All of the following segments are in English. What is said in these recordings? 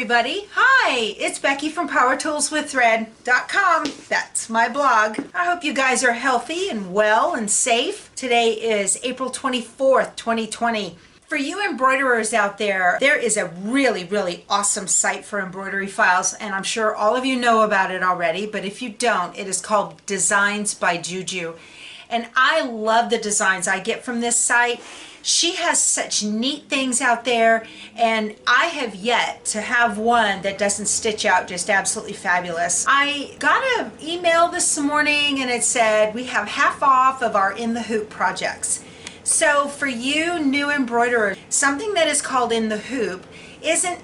everybody. Hi, it's Becky from PowerToolsWithThread.com. That's my blog. I hope you guys are healthy and well and safe. Today is April 24th, 2020. For you embroiderers out there, there is a really awesome site for embroidery files, and I'm sure all of you know about it already, but if you don't, it is called Designs by JuJu. And I love the designs I get from this site. She has such neat things out there, and I have yet to have one that doesn't stitch out just absolutely fabulous. I got an email this morning and it said we have half off of our In the Hoop projects. So for you new embroiderers, something that is called In the Hoop isn't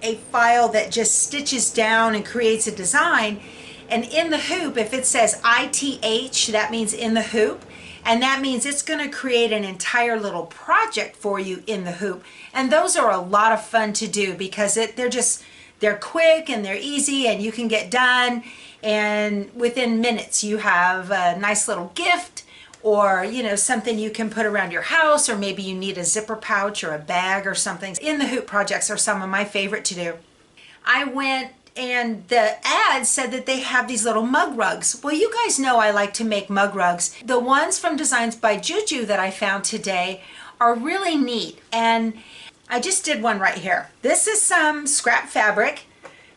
a file that just stitches down and creates a design. And In the Hoop, if it says ITH, that means In the Hoop. And that means it's going to create an entire little project for you in the hoop. And those are a lot of fun to do because they're quick and they're easy and you can get done. And within minutes you have a nice little gift or, you know, something you can put around your house, or maybe you need a zipper pouch or a bag or something. In the Hoop projects are some of my favorite to do. I went and the ad said that they have these little mug rugs. Well, you guys know I like to make mug rugs. The ones from Designs by JuJu that I found today are really neat, and I just did one right here. This is some scrap fabric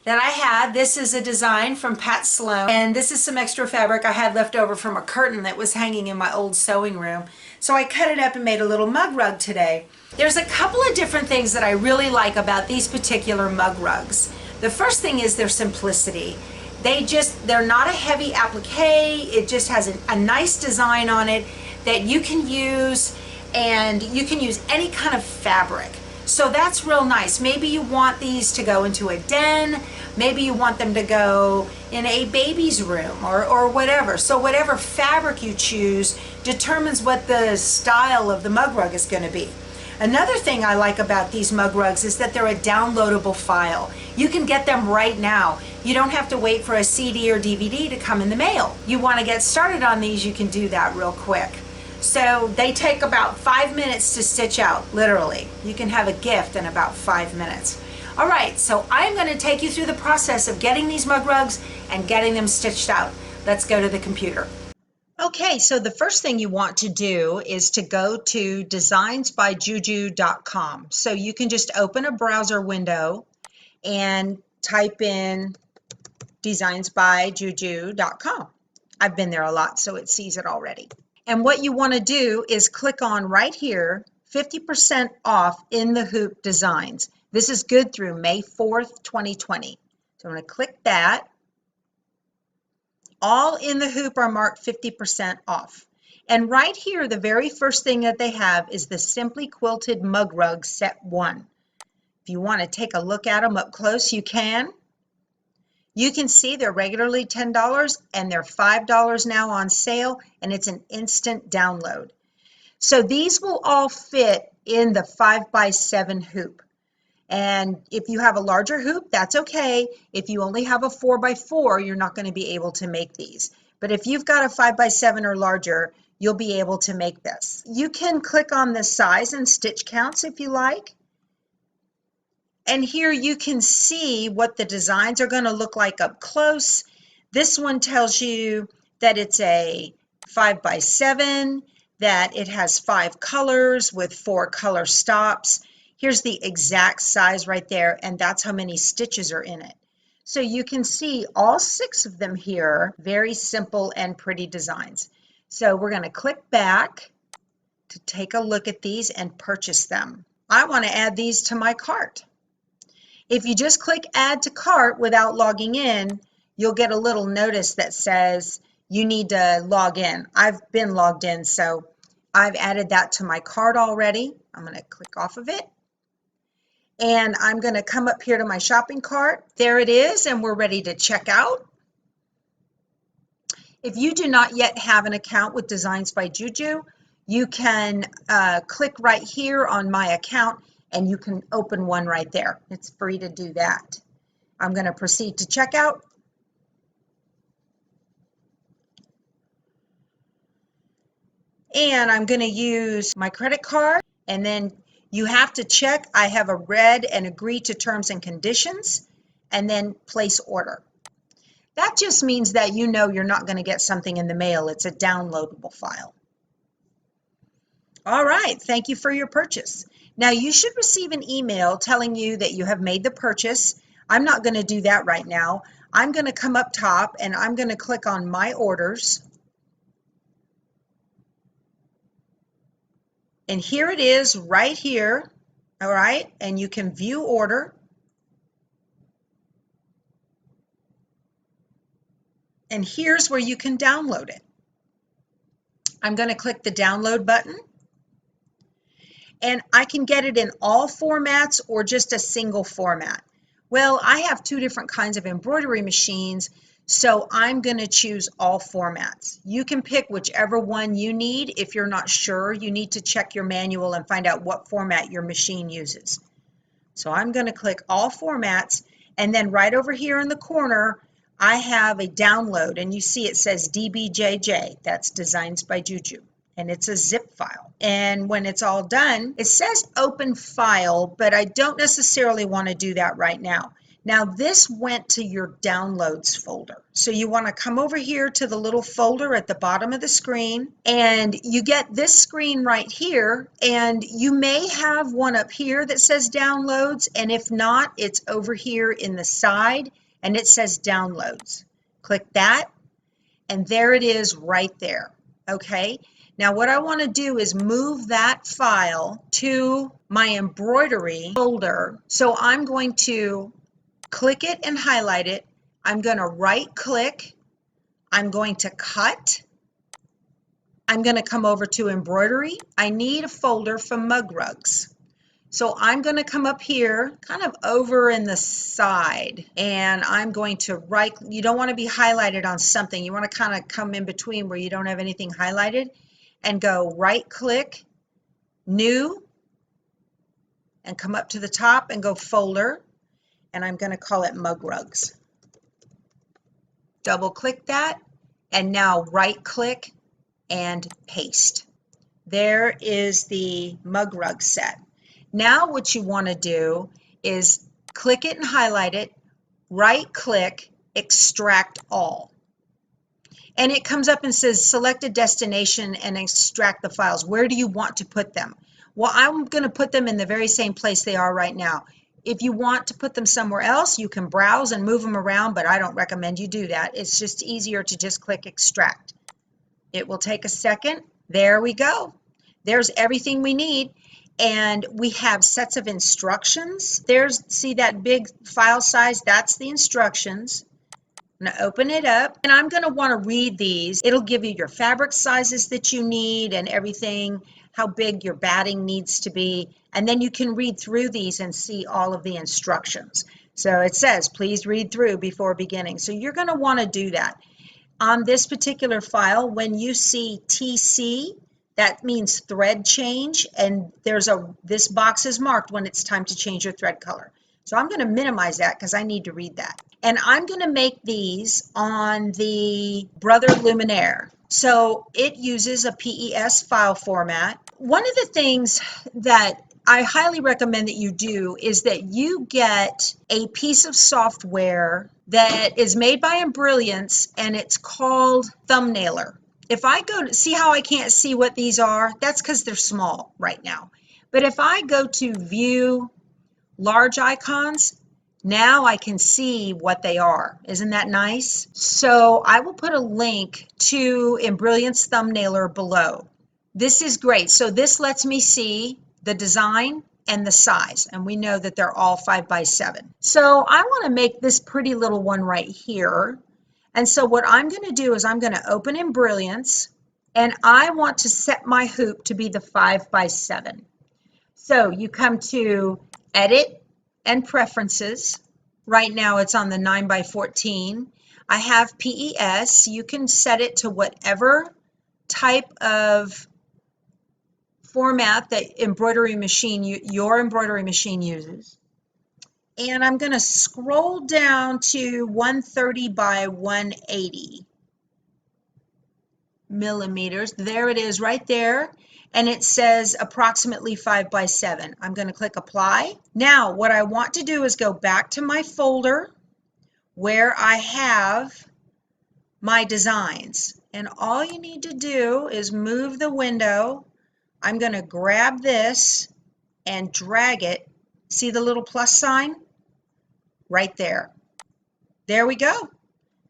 that I had. This is a design from Pat Sloan, and this is some extra fabric I had left over from a curtain that was hanging in my old sewing room. So I cut it up and made a little mug rug today. There's a couple of different things that I really like about these particular mug rugs. The first thing is their simplicity. They're not a heavy applique. It just has a nice design on it that you can use, and you can use any kind of fabric. So that's real nice. Maybe you want these to go into a den. Maybe you want them to go in a baby's room or whatever. So whatever fabric you choose determines what the style of the mug rug is going to be. Another thing I like about these mug rugs is that they're a downloadable file. You can get them right now. You don't have to wait for a CD or DVD to come in the mail. You want to get started on these, you can do that real quick. So they take about 5 minutes to stitch out, literally. You can have a gift in about 5 minutes. All right, so I'm going to take you through the process of getting these mug rugs and getting them stitched out. Let's go to the computer. Okay, so the first thing you want to do is to go to designsbyjuju.com. So you can just open a browser window and type in designsbyjuju.com. I've been there a lot, so it sees it already. And what you want to do is click on right here, 50% off In the Hoop designs. This is good through May 4th, 2020. So I'm going to click that. All In the Hoop are marked 50% off. And right here, the very first thing that they have is the Simply Quilted Mug Rug Set 1. If you want to take a look at them up close, you can. You can see they're regularly $10 and they're $5 now on sale, and it's an instant download. So these will all fit in the 5x7 hoop. And if you have a larger hoop, that's okay. If you only have a 4x4, you're not going to be able to make these. But if you've got a 5x7 or larger, you'll be able to make this. You can click on the size and stitch counts if you like. And here you can see what the designs are going to look like up close. This one tells you that it's a 5x7, that it has 5 colors with 4 color stops. Here's the exact size right there, and that's how many stitches are in it. So you can see all 6 of them here, very simple and pretty designs. So we're going to click back to take a look at these and purchase them. I want to add these to my cart. If you just click Add to Cart without logging in, you'll get a little notice that says you need to log in. I've been logged in, so I've added that to my cart already. I'm going to click off of it. And I'm going to come up here to my shopping cart. There it is, and we're ready to check out. If you do not yet have an account with Designs by JuJu, you can click right here on My Account, and you can open one right there. It's free to do that. I'm going to proceed to checkout. And I'm going to use my credit card, and then You have to check, I have a read and agree to terms and conditions, and then place order. That just means that you know you're not going to get something in the mail. It's a downloadable file. All right, thank you for your purchase. Now you should receive an email telling you that you have made the purchase. I'm not going to do that right now. I'm going to come up top and I'm going to click on My Orders. And here it is right here. All right, and you can view order. And here's where you can download it. I'm going to click the download button. And I can get it in all formats or just a single format. Well, I have two different kinds of embroidery machines, so I'm going to choose all formats. You can pick whichever one you need. If you're not sure, you need to check your manual and find out what format your machine uses. So I'm going to click all formats, and then right over here in the corner, I have a download, and you see it says DBJJ. That's Designs by JuJu. And it's a zip file. And when it's all done, it says open file, but I don't necessarily want to do that right now. Now this went to your downloads folder. So you want to come over here to the little folder at the bottom of the screen, and you get this screen right here, and you may have one up here that says downloads, and if not, it's over here in the side and it says downloads. Click that, and there it is right there. Okay. Now what I want to do is move that file to my embroidery folder. So I'm going to click it and highlight it. I'm going to right click. I'm going to cut. I'm going to come over to embroidery. I need a folder for mug rugs. So I'm going to come up here kind of over in the side, and I'm going to right, you don't want to be highlighted on something. You want to kind of come in between where you don't have anything highlighted, and go right click, new, and come up to the top and go folder, and I'm going to call it mug rugs. Double click that, and now right click and paste. There is the mug rug set. Now what you want to do is click it and highlight it, right click, extract all. And it comes up and says select a destination and extract the files. Where do you want to put them? Well, I'm going to put them in the very same place they are right now. If you want to put them somewhere else, you can browse and move them around, but I don't recommend you do that. It's just easier to just click extract. It will take a second. There we go. There's everything we need. And we have sets of instructions. See that big file size? That's the instructions. I'm going to open it up, and I'm going to want to read these. It'll give you your fabric sizes that you need and everything, how big your batting needs to be. And then you can read through these and see all of the instructions. So it says, please read through before beginning. So you're going to want to do that. On this particular file, when you see TC, that means thread change, and this box is marked when it's time to change your thread color. So I'm going to minimize that because I need to read that. And I'm going to make these on the Brother Luminaire. So it uses a PES file format. One of the things that I highly recommend that you do is that you get a piece of software that is made by Embrilliance, and it's called Thumbnailer. If I go to see how I can't see what these are, that's because they're small right now. But if I go to view large icons, now I can see what they are. Isn't that nice? So I will put a link to Embrilliance Thumbnailer below. This is great. So this lets me see the design and the size, and we know that they're all 5x7. So I want to make this pretty little one right here. And so what I'm going to do is I'm going to open Embrilliance, and I want to set my hoop to be the 5x7. So you come to Edit and Preferences. Right now it's on the 9x14. I have PES. You can set it to whatever type of format that your embroidery machine uses. And I'm going to scroll down to 130 by 180. millimeters. There it is right there. And it says approximately 5 by 7. I'm going to click apply. Now, what I want to do is go back to my folder where I have my designs. And all you need to do is move the window. I'm going to grab this and drag it. See the little plus sign? Right there. There we go.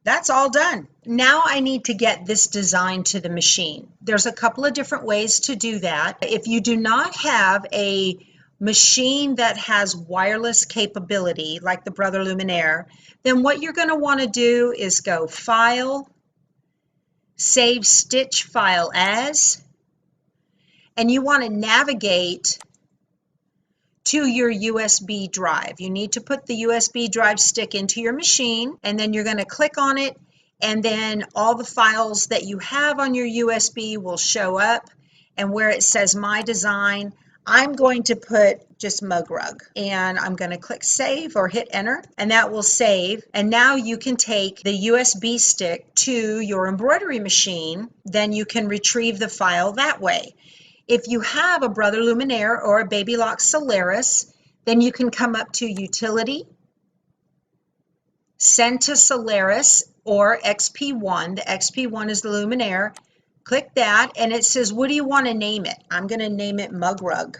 That's all done. Now I need to get this design to the machine. There's a couple of different ways to do that. If you do not have a machine that has wireless capability, like the Brother Luminaire, then what you're going to want to do is go File, Save Stitch File As, and you want to navigate to your USB drive. You need to put the USB drive stick into your machine, and then you're going to click on it, and then all the files that you have on your USB will show up. And where it says My Design, I'm going to put just Mug Rug, and I'm going to click Save or hit Enter, and that will save. And now you can take the USB stick to your embroidery machine. Then you can retrieve the file that way. If you have a Brother Luminaire or a Baby Lock Solaris, then you can come up to Utility, Send to Solaris or XP1. The XP1 is the Luminaire. Click that, and it says, what do you want to name it? I'm going to name it Mug Rug.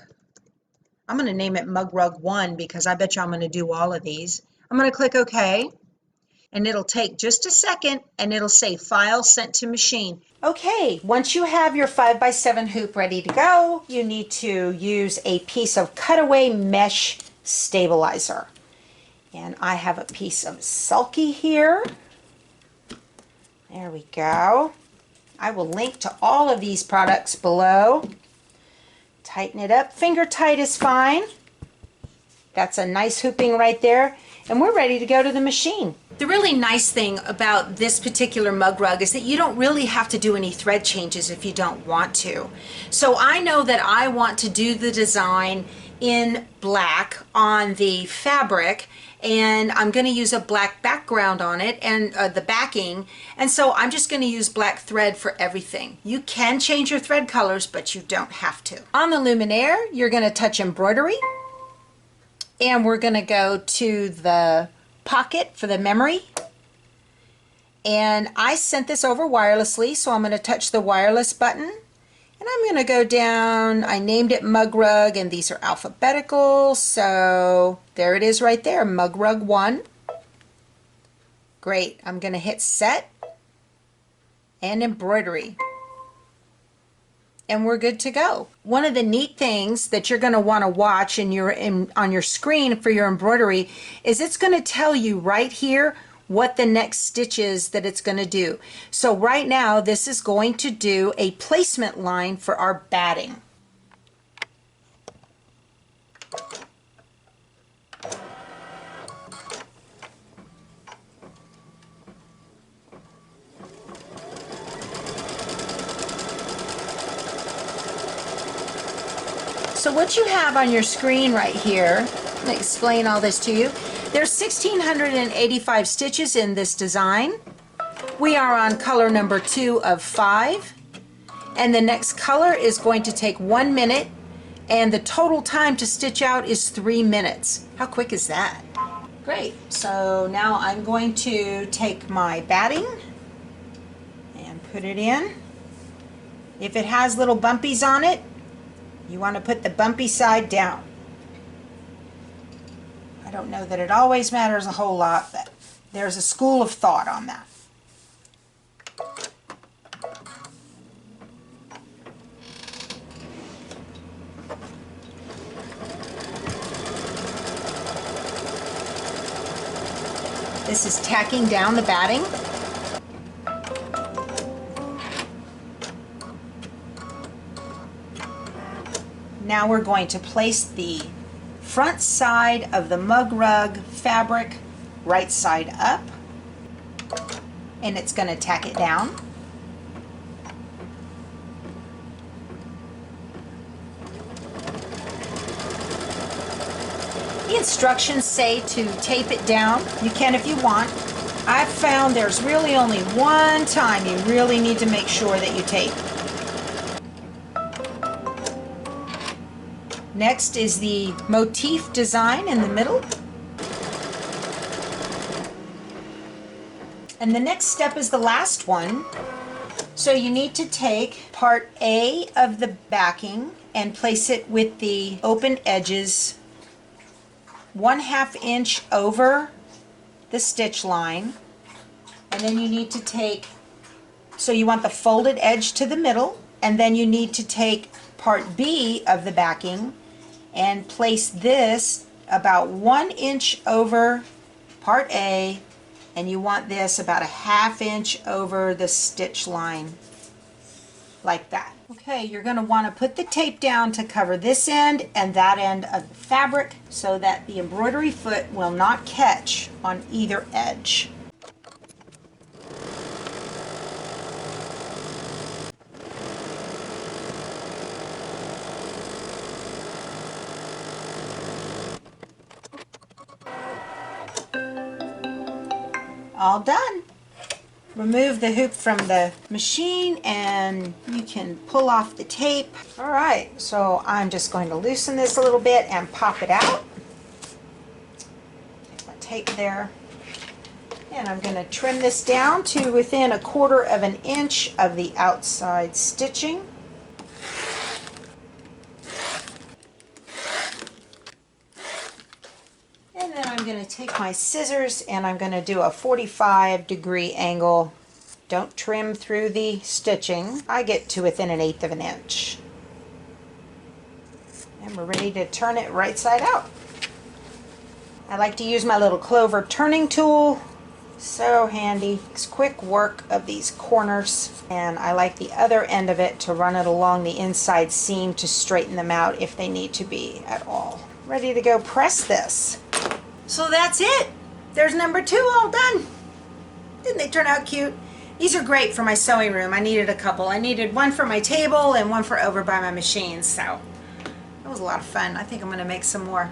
I'm going to name it Mug Rug 1 because I bet you I'm going to do all of these. I'm going to click OK. And it'll take just a second, and it'll say File Sent to Machine. Okay, once you have your 5 by 7 hoop ready to go, you need to use a piece of cutaway mesh stabilizer. And I have a piece of Sulky here. There we go. I will link to all of these products below. Tighten it up. Finger tight is fine. That's a nice hooping right there. And we're ready to go to the machine. The really nice thing about this particular mug rug is that you don't really have to do any thread changes if you don't want to. So I know that I want to do the design in black on the fabric, and I'm going to use a black background on it and the backing, and so I'm just going to use black thread for everything. You can change your thread colors, but you don't have to. On the Luminaire, you're going to touch embroidery, and we're going to go to the pocket for the memory. And I sent this over wirelessly, so I'm going to touch the wireless button, and I'm going to go down. I named it Mug Rug, and these are alphabetical, so there it is right there, Mug Rug 1. Great. I'm going to hit Set and Embroidery, and we're good to go. One of the neat things that you're going to want to watch on your screen for your embroidery is it's going to tell you right here what the next stitch is that it's going to do. So right now this is going to do a placement line for our batting. So what you have on your screen right here, let me explain all this to you. There's 1,685 stitches in this design. We are on color number 2 of 5. And the next color is going to take 1 minute, and the total time to stitch out is 3 minutes. How quick is that? Great. So now I'm going to take my batting and put it in. If it has little bumpies on it, you want to put the bumpy side down. I don't know that it always matters a whole lot, but there's a school of thought on that. This is tacking down the batting. Now we're going to place the front side of the mug rug fabric right side up, and it's going to tack it down. The instructions say to tape it down. You can if you want. I've found there's really only one time you really need to make sure that you tape. Next is the motif design in the middle. And the next step is the last one. So you need to take part A of the backing and place it with the open edges 1/2 inch over the stitch line. And then you need to take, so you want the folded edge to the middle, and then you need to take part B of the backing and place this about 1 inch over part A, and you want this about 1/2 inch over the stitch line, like that. Okay, you're going to want to put the tape down to cover this end and that end of the fabric so that the embroidery foot will not catch on either edge. All done. Remove the hoop from the machine and you can pull off the tape. All right, so I'm just going to loosen this a little bit and pop it out. Take my tape there. And I'm going to trim this down to within 1/4 inch of the outside stitching. And then I'm going to take my scissors and I'm going to do a 45-degree angle. Don't trim through the stitching. I get to within 1/8 inch. And we're ready to turn it right side out. I like to use my little clover turning tool. So handy. It's quick work of these corners. And I like the other end of it to run it along the inside seam to straighten them out if they need to be at all. Ready to go press this. So that's it. There's number 2 all done. Didn't they turn out cute? These are great for my sewing room. I needed a couple. I needed one for my table and one for over by my machines. So that was a lot of fun. I think I'm going to make some more.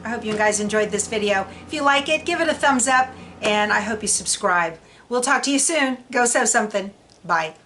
I hope you guys enjoyed this video. If you like it, give it a thumbs up, and I hope you subscribe. We'll talk to you soon. Go sew something. Bye.